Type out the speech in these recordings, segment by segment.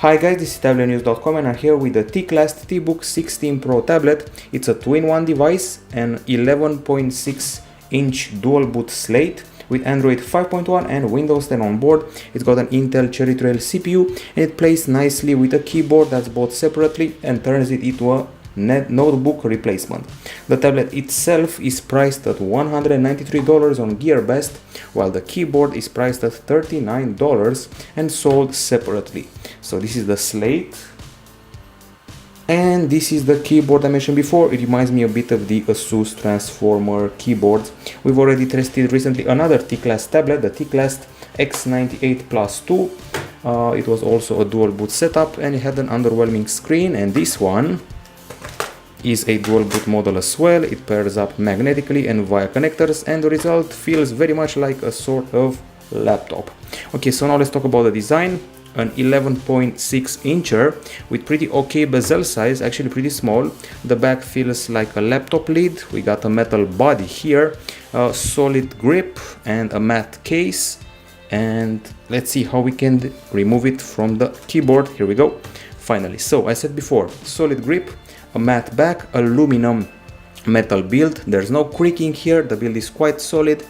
Hi guys, this is tabletnews.com and I'm here with the T-Class T-Book 16 Pro tablet. It's a two-in-one device, an 11.6-inch dual boot slate with Android 5.1 and Windows 10 on board. It's got an Intel Cherry Trail CPU and it plays nicely with a keyboard that's bought separately and turns it into a notebook replacement. The tablet itself is priced at $193 on GearBest, while the keyboard is priced at $39 and sold separately. So this is the slate and this is the keyboard I mentioned before. It reminds me a bit of the Asus Transformer keyboards. We've already tested recently another T-Class tablet, the T-Class X98 Plus 2. It was also a dual boot setup and it had an underwhelming screen, and this one is a dual boot model as well. It pairs up magnetically and via connectors and the result feels very much like a sort of laptop. Okay, so now let's talk about the design. An 11.6 incher with pretty okay bezel size, actually pretty small. The back feels like a laptop lid. We got a metal body here, a solid grip and a matte case. And let's see how we can remove it from the keyboard. Here we go. Finally, so I said before, solid grip, a matte back, aluminum metal build. There's no creaking here, the build is quite solid,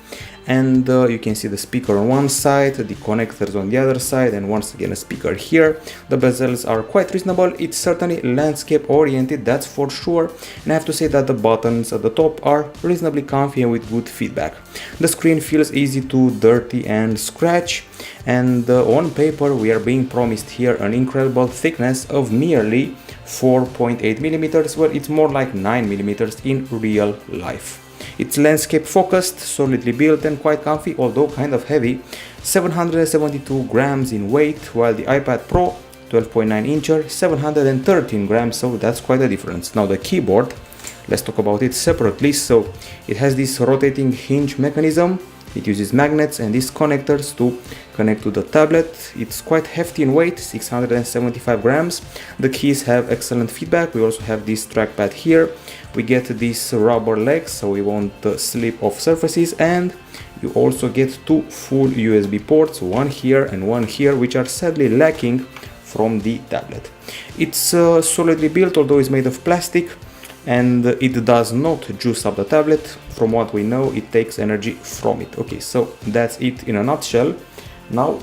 and you can see the speaker on one side, the connectors on the other side, and once again a speaker here. The bezels are quite reasonable. It's certainly landscape oriented, that's for sure, and I have to say that the buttons at the top are reasonably comfy and with good feedback. The screen feels easy to dirty and scratch, and on paper we are being promised here an incredible thickness of merely 4.8 millimeters, well, it's more like 9 millimeters in real life. It's landscape focused, solidly built and quite comfy, although kind of heavy. 772 grams in weight, while the iPad Pro 12.9 incher 713 grams, so that's quite a difference. Now the keyboard, let's talk about it separately. So it has this rotating hinge mechanism. It uses magnets and these connectors to connect to the tablet. It's quite hefty in weight, 675 grams. The keys have excellent feedback. We also have this trackpad here. We get these rubber legs so we won't slip off surfaces, and you also get two full USB ports, one here and one here, which are sadly lacking from the tablet. It's solidly built, although it's made of plastic, and it does not juice up the tablet. From what we know, it takes energy from it. Okay, so that's it in a nutshell. Now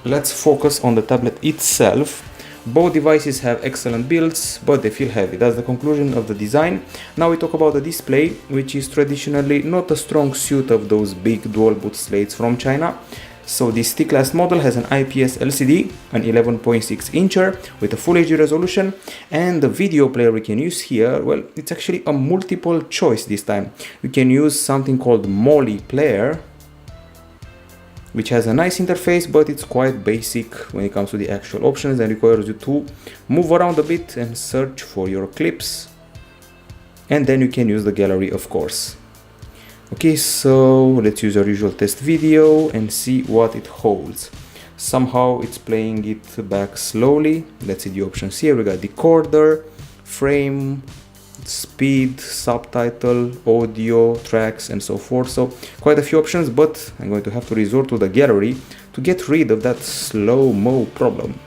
let's focus on the tablet itself. Both devices have excellent builds, but they feel heavy. That's the conclusion of the design. Now we talk about the display, which is traditionally not a strong suit of those big dual boot slates from China. So this T-Class model has an IPS LCD, an 11.6 incher with a Full HD resolution, and the video player we can use here, well, it's actually a multiple choice this time. We can use something called Molly Player, which has a nice interface, but it's quite basic when it comes to the actual options and requires you to move around a bit and search for your clips. And then you can use the gallery, of course. Okay, so let's use our usual test video and see what it holds. Somehow it's playing it back slowly. Let's see the options here. We got decoder, frame, speed, subtitle, audio, tracks, and so forth. So quite a few options, but I'm going to have to resort to the gallery to get rid of that slow-mo problem.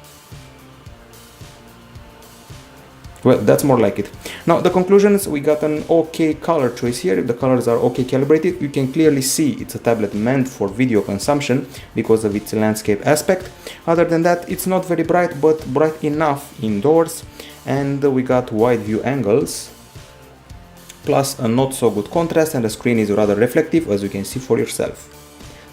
Well, that's more like it. Now the conclusions, we got an okay color choice here. If the colors are okay calibrated, you can clearly see it's a tablet meant for video consumption because of its landscape aspect. Other than that, it's not very bright, but bright enough indoors. And we got wide view angles, plus a not so good contrast, and the screen is rather reflective, as you can see for yourself.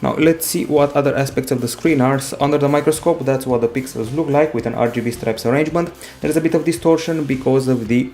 Now let's see what other aspects of the screen are. So under the microscope, that's what the pixels look like with an RGB stripes arrangement. There's a bit of distortion because of the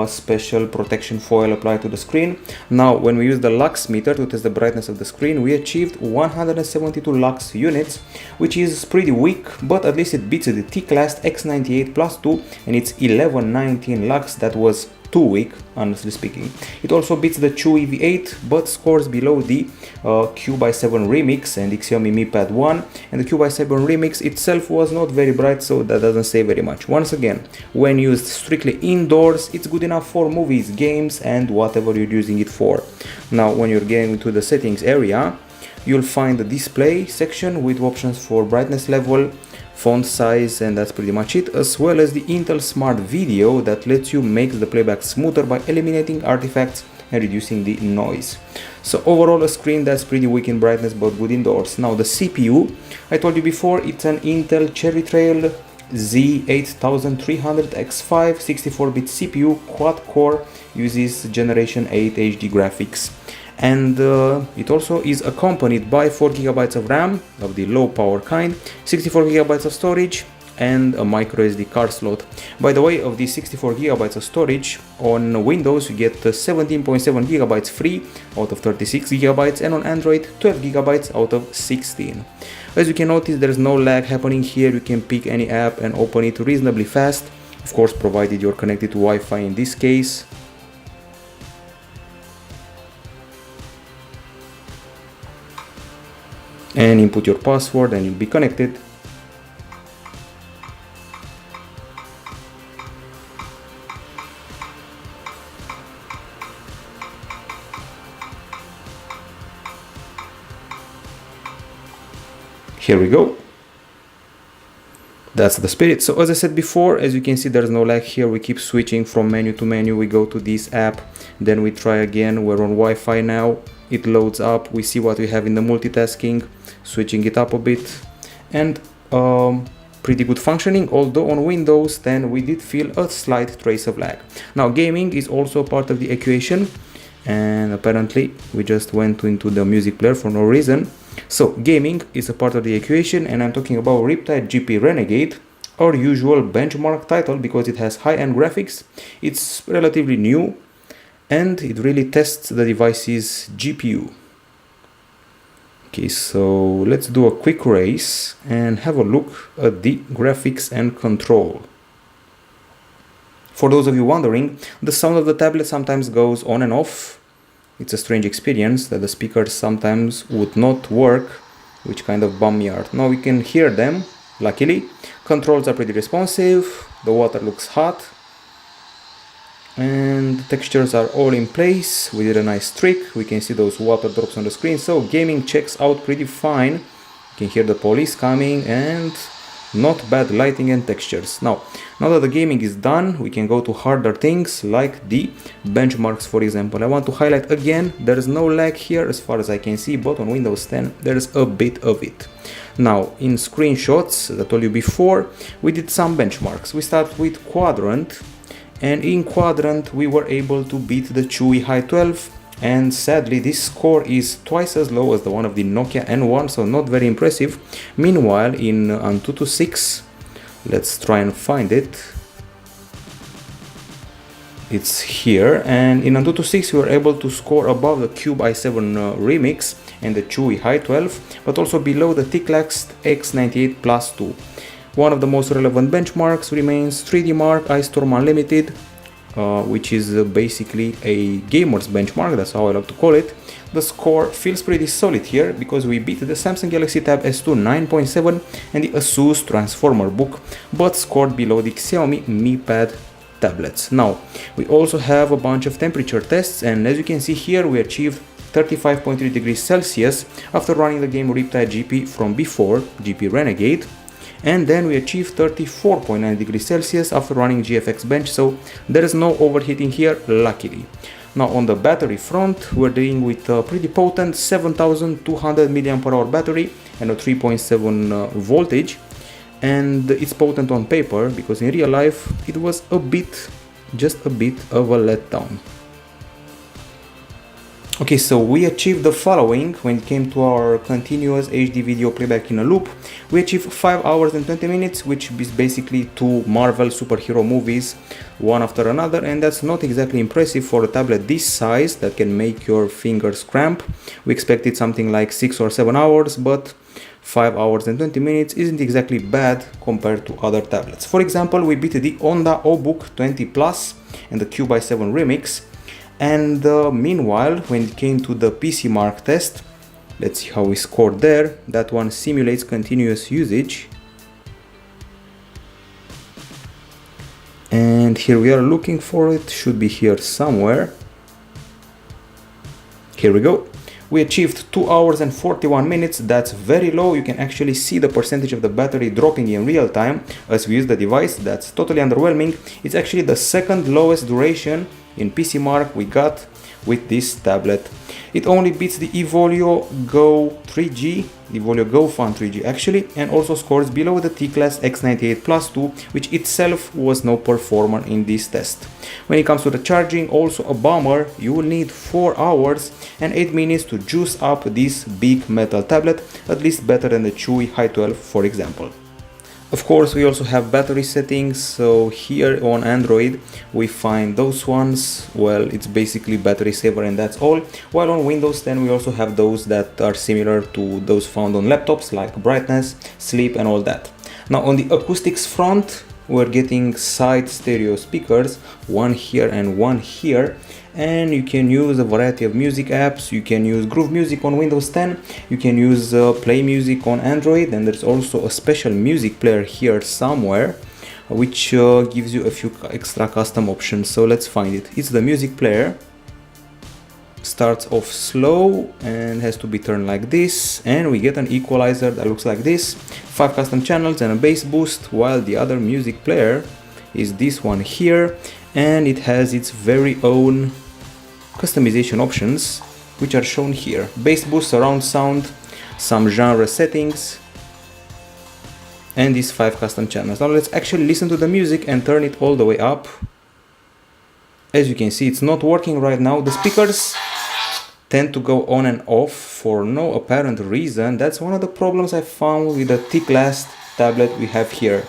special protection foil applied to the screen. Now when we use the lux meter to test the brightness of the screen, we achieved 172 lux units, which is pretty weak, but at least it beats the T-Class X98 Plus 2 and its 1119 lux that was too weak, honestly speaking. It also beats the Chewy V8, but scores below the Q/7 Remix and the Xiaomi Mi Pad 1, and the Q/7 Remix itself was not very bright, so that doesn't say very much. Once again, when used strictly indoors, it's good enough for movies, games, and whatever you're using it for. Now when you're getting into the settings area, you'll find the display section with options for brightness level, font size, and that's pretty much it, as well as the Intel Smart Video that lets you make the playback smoother by eliminating artifacts and reducing the noise. So overall, a screen that's pretty weak in brightness but good indoors. Now the CPU, I told you before, it's an Intel Cherry Trail Z8300X5 64-bit CPU, quad-core, uses Generation 8 HD graphics. And it also is accompanied by 4GB of RAM of the low power kind, 64GB of storage, and a micro SD card slot. By the way, of the 64GB of storage, on Windows you get 17.7GB free out of 36GB, and on Android 12GB out of 16. As you can notice, there's no lag happening here. You can pick any app and open it reasonably fast, of course provided you're connected to Wi-Fi in this case. And input your password and you'll be connected. Here we go. That's the spirit. So as I said before, as you can see, there's no lag here. We keep switching from menu to menu. We go to this app, then we try again. We're on Wi-Fi now. It loads up. We see what we have in the multitasking, switching it up a bit, and pretty good functioning, although on Windows 10 we did feel a slight trace of lag. Now gaming is also part of the equation, and apparently we just went into the music player for no reason. So gaming is a part of the equation, and I'm talking about Riptide GP Renegade, our usual benchmark title because it has high-end graphics, it's relatively new, and it really tests the device's GPU. Okay, so let's do a quick race and have a look at the graphics and control. For those of you wondering, the sound of the tablet sometimes goes on and off. It's a strange experience that the speakers sometimes would not work, which kind of bum me out. Now we can hear them, luckily. Controls are pretty responsive, the water looks hot, and the textures are all in place. We did a nice trick, we can see those water drops on the screen, so gaming checks out pretty fine. You can hear the police coming, and not bad lighting and textures. Now that the gaming is done, we can go to harder things like the benchmarks, for example. I want to highlight again, there is no lag here as far as I can see, but on Windows 10 there is a bit of it. Now in screenshots, as I told you before, we did some benchmarks. We start with Quadrant, and in Quadrant we were able to beat the Chewy Hi12, and sadly this score is twice as low as the one of the Nokia N1, so not very impressive. Meanwhile in Antutu 6, let's try and find it. It's here, and in Antutu 6 we were able to score above the Cube i7 Remix and the Chewy Hi12, but also below the Ticlaxt X98 Plus 2. One of the most relevant benchmarks remains 3D Mark iStorm Unlimited, which is basically a gamer's benchmark, that's how I like to call it. The score feels pretty solid here because we beat the Samsung Galaxy Tab S2 9.7 and the Asus Transformer Book, but scored below the Xiaomi Mi Pad tablets. Now, we also have a bunch of temperature tests, and as you can see here, we achieved 35.3 degrees Celsius after running the game Riptide GP from before, GP Renegade. And then we achieved 34.9 degrees Celsius after running GFX Bench, so there is no overheating here, luckily. Now on the battery front, we're dealing with a pretty potent 7200 mAh battery and a 3.7 voltage, and it's potent on paper because in real life it was just a bit of a letdown. Okay, so we achieved the following when it came to our continuous HD video playback in a loop. We achieved 5 hours and 20 minutes, which is basically 2 Marvel superhero movies, one after another, and that's not exactly impressive for a tablet this size that can make your fingers cramp. We expected something like 6 or 7 hours, but 5 hours and 20 minutes isn't exactly bad compared to other tablets. For example, we beat the Onda OBook 20 Plus and the Cube i7 Remix. And meanwhile, when it came to the PC Mark test, let's see how we scored there. That one simulates continuous usage. And here we are looking for it, should be here somewhere. Here we go. We achieved 2 hours and 41 minutes. That's very low. You can actually see the percentage of the battery dropping in real time as we use the device. That's totally underwhelming. It's actually the second lowest duration in PCMark we got with this tablet. It only beats the Evolio Go 3G, the Evolio Go Fan 3G actually, and also scores below the T-Class X98 Plus 2, which itself was no performer in this test. When it comes to the charging, also a bummer. You will need 4 hours and 8 minutes to juice up this big metal tablet, at least better than the Chewy Hi 12 for example. Of course, we also have battery settings, so here on Android we find those ones. Well, it's basically battery saver and that's all, while on Windows 10 we also have those that are similar to those found on laptops, like brightness, sleep and all that. Now on the acoustics front, we're getting side stereo speakers, one here and one here, and you can use a variety of music apps. You can use Groove Music on Windows 10, you can use Play Music on Android, and there's also a special music player here somewhere which gives you a few extra custom options. So let's find it. It's the music player. Starts off slow and has to be turned like this, and we get an equalizer that looks like this, 5 custom channels and a bass boost, while the other music player is this one here, and it has its very own customization options which are shown here: bass boost, surround sound, some genre settings, and these 5 custom channels. Now let's actually listen to the music and turn it all the way up. As you can see, it's not working right now. The speakers tend to go on and off for no apparent reason. That's one of the problems I found with the T-Class tablet we have here.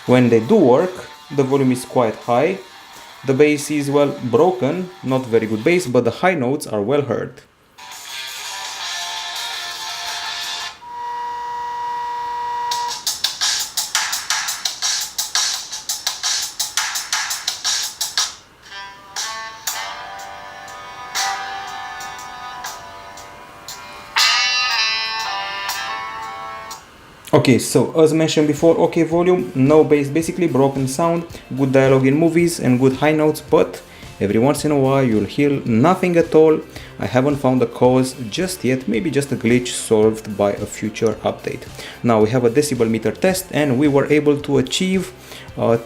When they do work, the volume is quite high. The bass is, well, broken, not very good bass, but the high notes are well heard. Okay, so as mentioned before, okay volume, no bass, basically broken sound, good dialogue in movies and good high notes, but every once in a while you'll hear nothing at all. I haven't found the cause just yet, maybe just a glitch solved by a future update. Now we have a decibel meter test and we were able to achieve a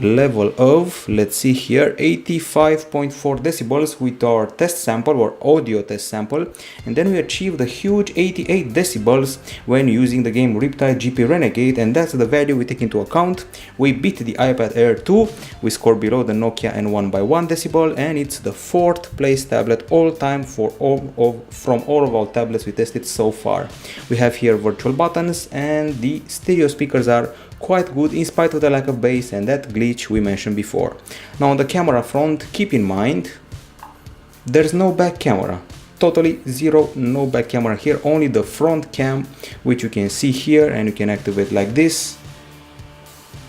level of, let's see here, 85.4 decibels with our test sample or audio test sample, and then we achieved a huge 88 decibels when using the game Riptide GP Renegade, and that's the value we take into account. We beat the iPad Air 2, we scored below the Nokia N1 by 1 decibel, and it's the 4th place tablet all time from all of our tablets we tested so far. We have here virtual buttons, and the stereo speakers are quite good in spite of the lack of bass and that glitch we mentioned before. Now on the camera front, keep in mind there's no back camera, totally zero, no back camera here, only the front cam, which you can see here, and you can activate like this.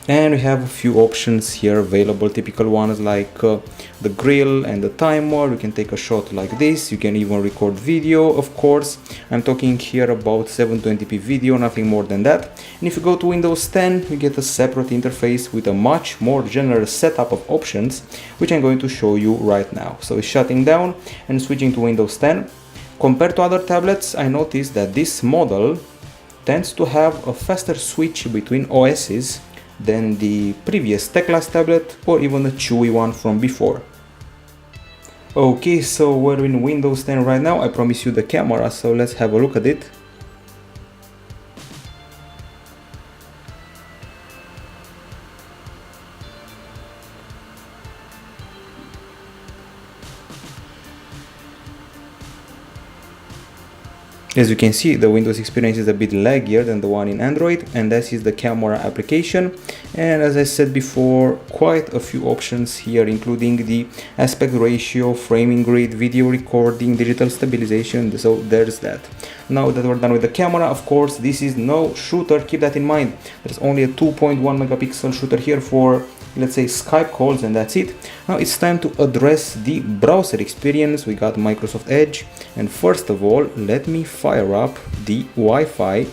And we have a few options here available, typical ones like the grill and the timer. You can take a shot like this, you can even record video, of course. I'm talking here about 720p video, nothing more than that. And if you go to Windows 10, you get a separate interface with a much more general setup of options, which I'm going to show you right now. So it's shutting down and switching to Windows 10. Compared to other tablets, I noticed that this model tends to have a faster switch between OSs than the previous T-Class tablet or even the Chewy one from before. Okay, so we're in Windows 10 right now. I promise you the camera, so let's have a look at it. As you can see, the Windows experience is a bit laggier than the one in Android, and this is the camera application. And as I said before, quite a few options here, including the aspect ratio, framing grid, video recording, digital stabilization, so there's that. Now that we're done with the camera, of course, this is no shooter, keep that in mind. There's only a 2.1 megapixel shooter here for, let's say, Skype calls, and that's it. Now it's time to address the browser experience. We got Microsoft Edge, and first of all, let me fire up the Wi-Fi,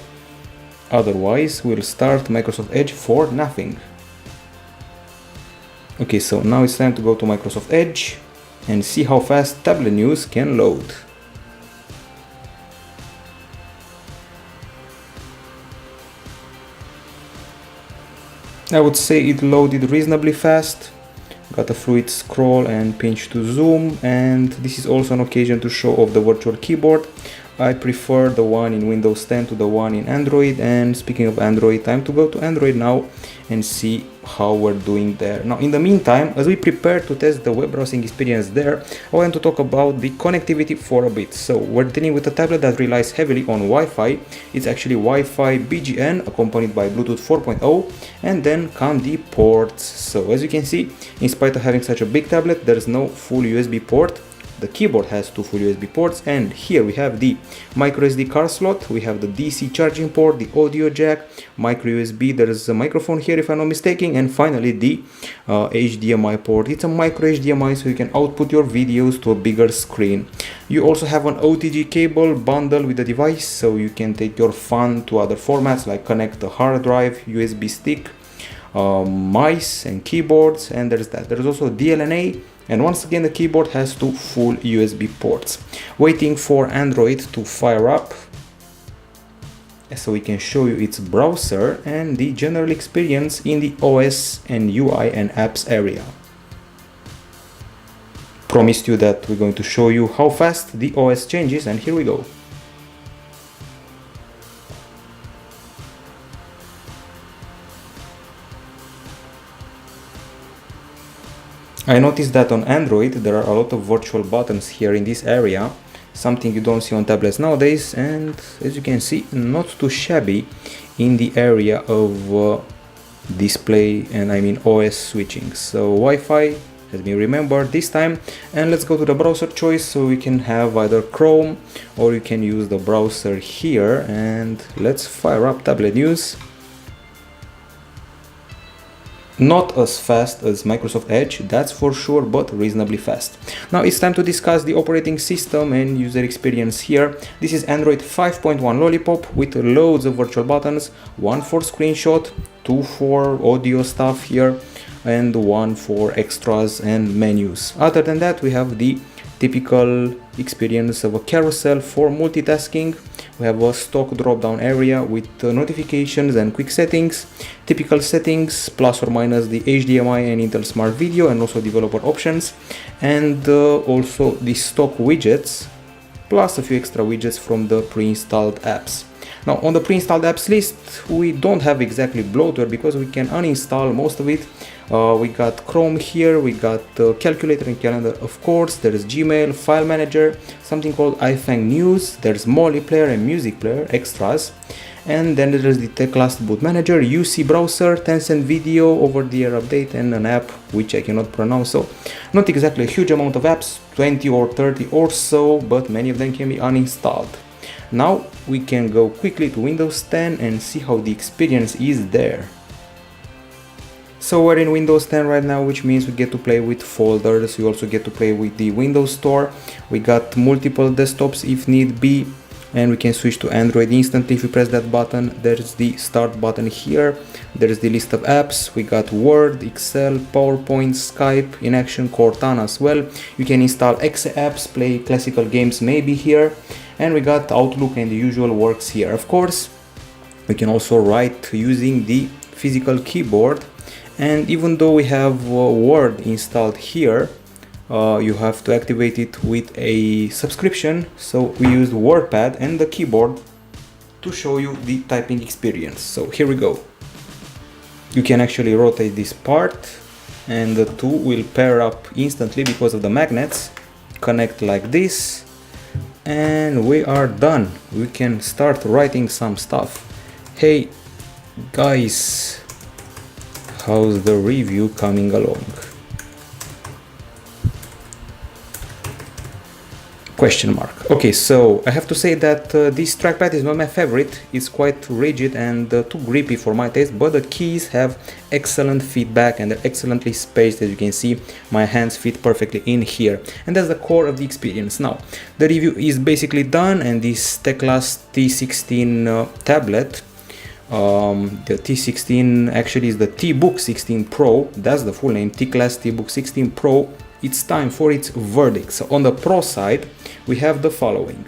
otherwise we'll start Microsoft Edge for nothing. Okay, so now it's time to go to Microsoft Edge and see how fast Tablet News can load. I would say it loaded reasonably fast. Got a fluid scroll and pinch to zoom, and this is also an occasion to show off the virtual keyboard. I prefer the one in Windows 10 to the one in Android, and speaking of Android, time to go to Android now and see how we're doing there. Now in the meantime, as we prepare to test the web browsing experience there, I want to talk about the connectivity for a bit. So we're dealing with a tablet that relies heavily on Wi-Fi. It's actually Wi-Fi BGN accompanied by Bluetooth 4.0, and then come the ports. So as you can see, in spite of having such a big tablet, there's no full USB port. The keyboard has two full USB ports, and here we have the micro SD card slot, we have the DC charging port, the audio jack, micro USB, there's a microphone here if I'm not mistaken, and finally the HDMI port. It's a micro HDMI, so you can output your videos to a bigger screen. You also have an OTG cable bundled with the device, so you can take your fun to other formats like connect a hard drive, USB stick, mice and keyboards, and there's that. There's also DLNA, and once again the keyboard has two full USB ports. Waiting for Android to fire up so we can show you its browser and the general experience in the OS and UI and apps area. Promised you that we're going to show you how fast the OS changes, and here we go. I noticed that on Android there are a lot of virtual buttons here in this area, something you don't see on tablets nowadays, and as you can see, not too shabby in the area of display and I mean OS switching. So Wi-Fi has been remembered this time, and let's go to the browser choice, so we can have either Chrome or you can use the browser here, and let's fire up Tablet News. Not as fast as Microsoft Edge, that's for sure, but reasonably fast. Now it's time to discuss the operating system and user experience here. This is Android 5.1 Lollipop with loads of virtual buttons, one for screenshot, two for audio stuff here, and one for extras and menus. Other than that, we have the typical experience of a carousel for multitasking. We have a stock drop-down area with notifications and quick settings, typical settings, plus or minus the HDMI and Intel Smart Video, and also developer options, and also the stock widgets, plus a few extra widgets from the pre-installed apps. Now on the pre-installed apps list, we don't have exactly bloatware because we can uninstall most of it. We got Chrome here, we got calculator and calendar, of course, there's Gmail, file manager, something called iFang News, there's Molly player and music player, extras, and then there's the Teclast boot manager, UC browser, Tencent video, over-the-air update, and an app which I cannot pronounce. So not exactly a huge amount of apps, 20 or 30 or so, but many of them can be uninstalled. Now we can go quickly to Windows 10 and see how the experience is there. So we're in Windows 10 right now, which means we get to play with folders. We also get to play with the Windows Store. We got multiple desktops if need be, and we can switch to Android instantly if you press that button. There's the start button here. There's the list of apps. We got Word, Excel, PowerPoint, Skype, in action, Cortana as well. You can install exe apps, play classical games maybe here, and we got Outlook and the usual works here. Of course, we can also write using the physical keyboard. And even though we have Word installed here, you have to activate it with a subscription. So we used WordPad and the keyboard to show you the typing experience. So here we go. You can actually rotate this part and the two will pair up instantly because of the magnets. Connect like this and we are done. We can start writing some stuff. Hey guys, how's the review coming along? Question mark. Okay, so I have to say that this trackpad is not my favorite. It's quite rigid and too grippy for my taste, but the keys have excellent feedback and they're excellently spaced. As you can see, my hands fit perfectly in here, and that's the core of the experience. Now, the review is basically done, and this Teclast T16 tablet, the T16 actually is the T-Book 16 Pro, that's the full name, Teclast T-Book 16 Pro. It's time for its verdict. So on the Pro side, we have the following.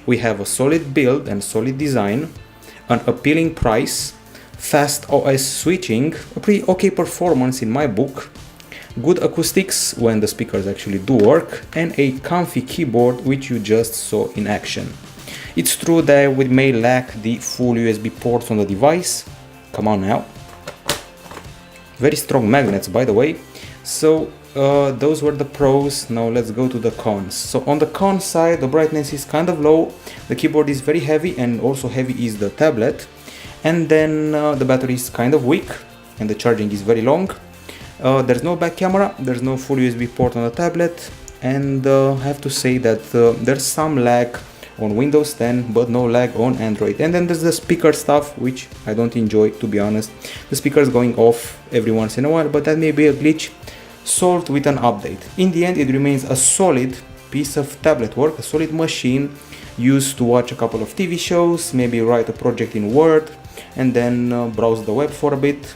We have a solid build and solid design, an appealing price, fast OS switching, a pretty okay performance in my book, good acoustics when the speakers actually do work, and a comfy keyboard which you just saw in action. It's true that we may lack the full USB ports on the device. Come on now. Very strong magnets, by the way. So those were the pros. Now let's go to the cons. So on the con side, the brightness is kind of low, the keyboard is very heavy, and also heavy is the tablet, and then the battery is kind of weak and the charging is very long. There's no back camera, there's no full USB port on the tablet, and I have to say that there's some lag on Windows 10 but no lag on Android. And then there's the speaker stuff, which I don't enjoy, to be honest. The speakers going off every once in a while, but that may be a glitch solved with an update. In the end, it remains a solid piece of tablet work, a solid machine used to watch a couple of TV shows, maybe write a project in Word, and then browse the web for a bit.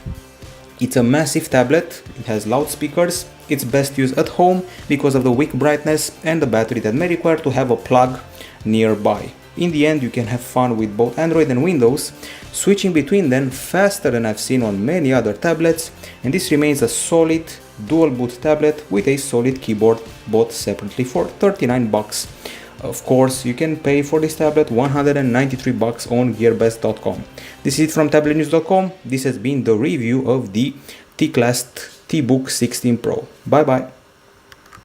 It's a massive tablet, it has loudspeakers, it's best used at home because of the weak brightness and the battery that may require to have a plug nearby. In the end, you can have fun with both Android and Windows, switching between them faster than I've seen on many other tablets, and this remains a solid dual boot tablet with a solid keyboard, bought separately for 39 bucks. Of course, you can pay for this tablet 193 bucks on gearbest.com. This is it from tabletnews.com. This has been the review of the T-Class T-Book 16 Pro. Bye bye.